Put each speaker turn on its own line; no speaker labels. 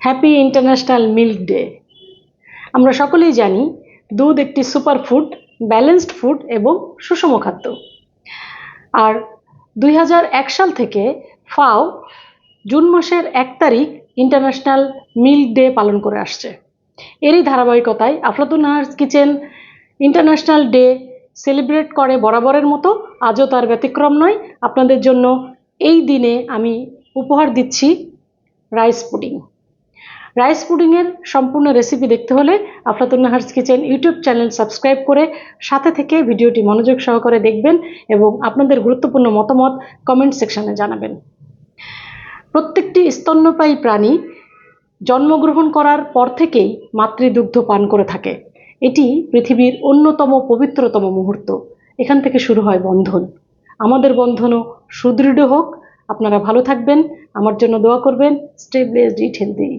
Happy international milk day. আমরা সকলেই জানি দুধ একটি সুপার ফুড, ব্যালেন্সড ফুড এবং সুষম খাদ্য। আর 2001 সাল থেকে ফাও জুন মাসের 1 তারিখ ইন্টারন্যাশনাল মিল্ক ডে পালন করে আসছে। এরই ধারাবাহিকতায় আফলাতুন নাহারস কিচেন ইন্টারন্যাশনাল ডে সেলিব্রেট করে বরাবরের মতো আজও তার ব্যতিক্রম নয়। আপনাদের জন্য এই দিনে আমি উপহার দিচ্ছি রাইস পুডিং। রাইস পুডিংয়ের সম্পূর্ণ রেসিপি দেখতে হলে আফলাতুন নাহারস কিচেন ইউটিউব চ্যানেল সাবস্ক্রাইব করে সাথে থেকে ভিডিওটি মনোযোগ সহকারে দেখবেন এবং আপনাদের গুরুত্বপূর্ণ মতামত কমেন্ট সেকশনে জানাবেন। প্রত্যেকটি স্তন্যপায়ী প্রাণী জন্মগ্রহণ করার পর থেকেই মাতৃদুগ্ধ পান করে থাকে। এটি পৃথিবীর অন্যতম পবিত্রতম মুহূর্ত। এখান থেকে শুরু হয় বন্ধন। আমাদের বন্ধনও সুদৃঢ় হোক। আপনারা ভালো থাকবেন, আমার জন্য দোয়া করবেন। স্টে ব্লেসড, ইট হেলদি।